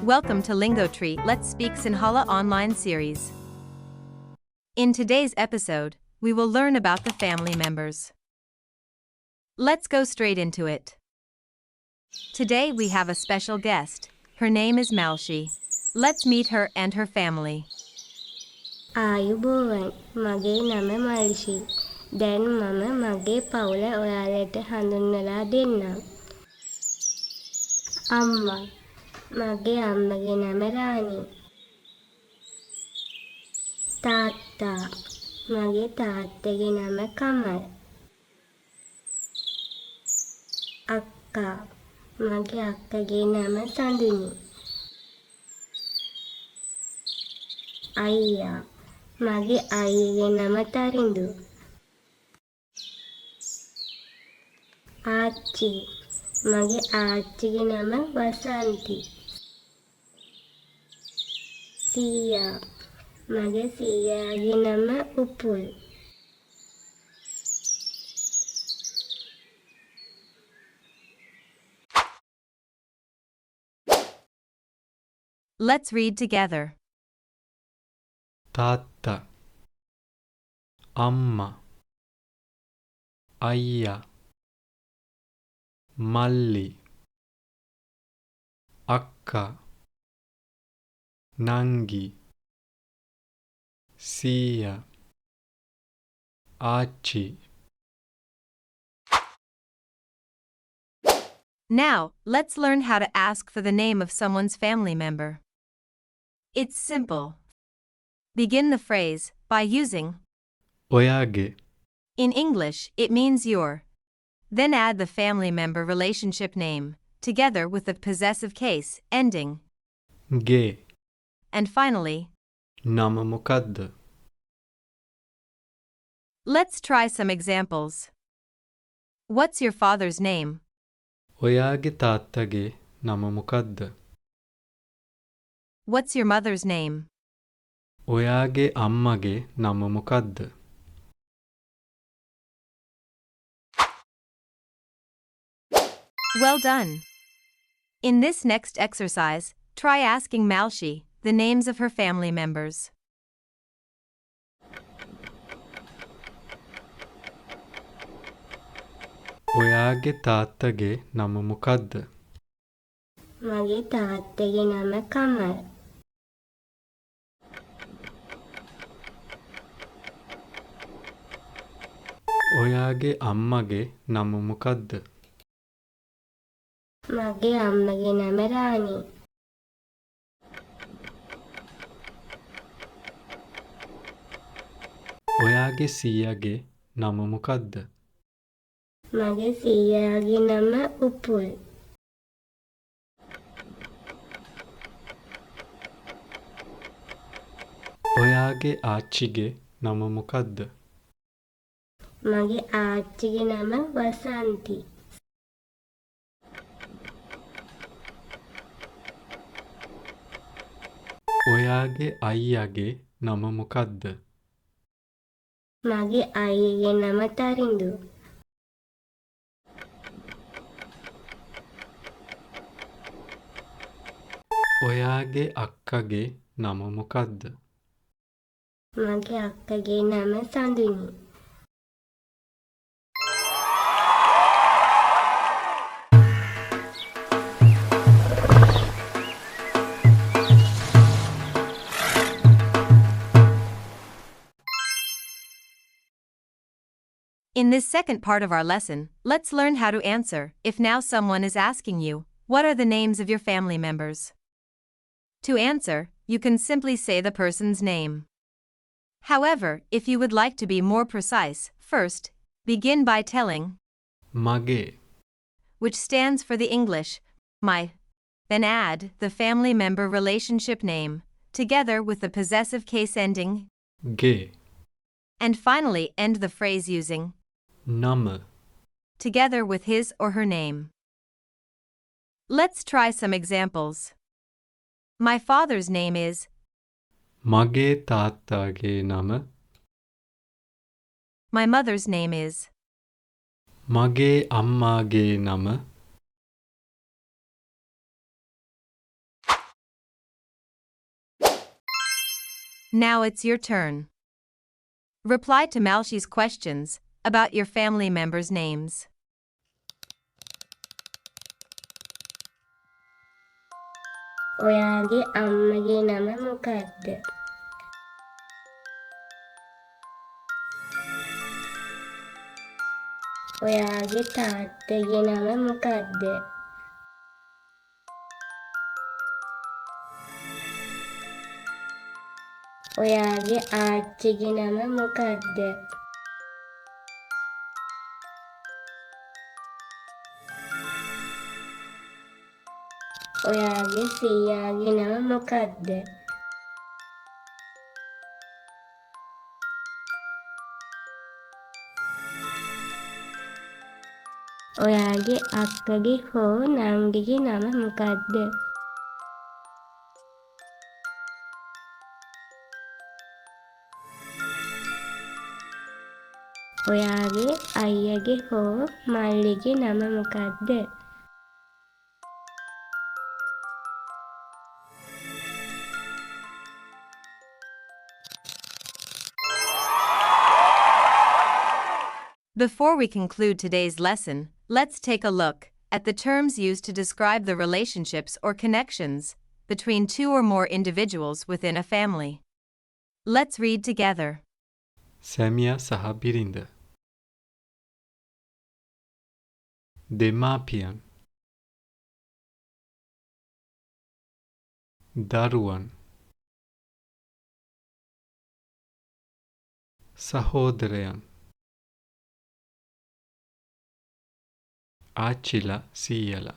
Welcome to Lingo Tree, Let's Speak Sinhala online series. In today's episode, we will learn about the family members. Let's go straight into it. Today we have a special guest. Her name is Malshi. Let's meet her and her family. ආයුබෝවන් මගේ නම මල්ෂි. දැන් මම මගේ පවුල ඔයාලට හඳුන්වලා දෙන්නම්. අම්මා මගේ අම්මගේ නම රාණි. තාත්තා මගේ තාත්තගේ නම කමල්. අක්කා මගේ අක්කගේ නම සඳුනි. අයියා මගේ අයියගේ නම තරිඳු. ආච්චි මගේ ආච්චිගේ නම වසන්ති. සීයා මගේ සීයාගේ නම උපුල්. Let's read together. තාත්තා අම්මා අයියා මල්ලි අක්කා නංගි සීයා ආච්චි. Now, let's learn how to ask for the name of someone's family member. It's simple. Begin the phrase by using ඔයාගේ. In English, it means your. Then add the family member relationship name, together with the possessive case ending. ගේ. And finally, නම මොකද්ද? let's try some examples. What's your father's name? ඔයාගේ තාත්තගේ නම මොකද්ද? What's your mother's name? ඔයාගේ අම්මගේ නම මොකද්ද? Well done. In this next exercise, try asking Malshi the names of her family members. ඔයාගේ තාත්තගේ නම මොකද්ද? මගේ තාත්තගේ නම කමල්. ඔයාගේ අම්මගේ නම මොකද්ද? මගේ අම්මගේ නම රාණි. ඔයාගේ සීයාගේ නම මොකද්ද? මගේ සීයාගේ නම උපුල්. ඔයාගේ ආච්චිගේ නම මොකද්ද? මගේ ආච්චිගේ නම වසන්ති. ඔයාගේ අයියාගේ නම මොකද්ද? මගේ අයියගේ නම තරිඳු. ඔයාගේ අක්කගේ නම මොකද්ද? මගේ අක්කගේ නම Sanduni. In this second part of our lesson, let's learn how to answer if now someone is asking you, what are the names of your family members? To answer, you can simply say the person's name. However, if you would like to be more precise, first, begin by telling මගේ. which stands for the English, my. Then add the family member relationship name, together with the possessive case ending, ගේ. and finally end the phrase using නම. together with his or her name. Let's try some examples. My father's name is. මගේ තාත්තාගේ නම. My mother's name is. මගේ අම්මාගේ නම. Now it's your turn. Reply to Malshi's questions about your family members' names. ඔයාගේ අම්මගේ නම මොකක්ද? ඔයාගේ තාත්තගේ නම මොකක්ද? ඔයාගේ ආච්චිගේ නම මොකක්ද? ඔයාගේ සීයාගේ නම මොකක්ද? ඔයාගේ අක්කගේ හෝ නංගිගේ නම මොකක්ද? ඔයාගේ අයියගේ හෝ මල්ලිගේ නම මොකක්ද? Before we conclude today's lesson, let's take a look at the terms used to describe the relationships or connections between two or more individuals within a family. Let's read together. සැමියා සහ බිරිඳ. දෙමාපියන්. දරුවන්. සහෝදරයන්. ආච්චිලා සීයලා.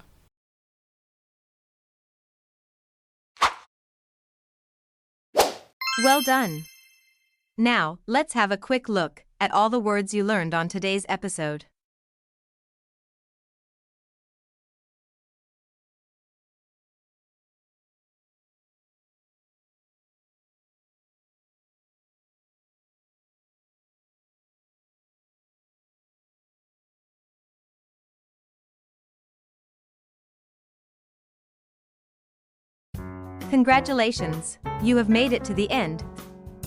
Well done! Now, let's have a quick look at all the words you learned on today's episode. Congratulations! You have made it to the end.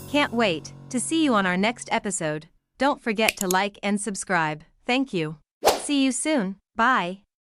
Can't wait to see you on our next episode. Don't forget to like and subscribe. Thank you. See you soon. Bye.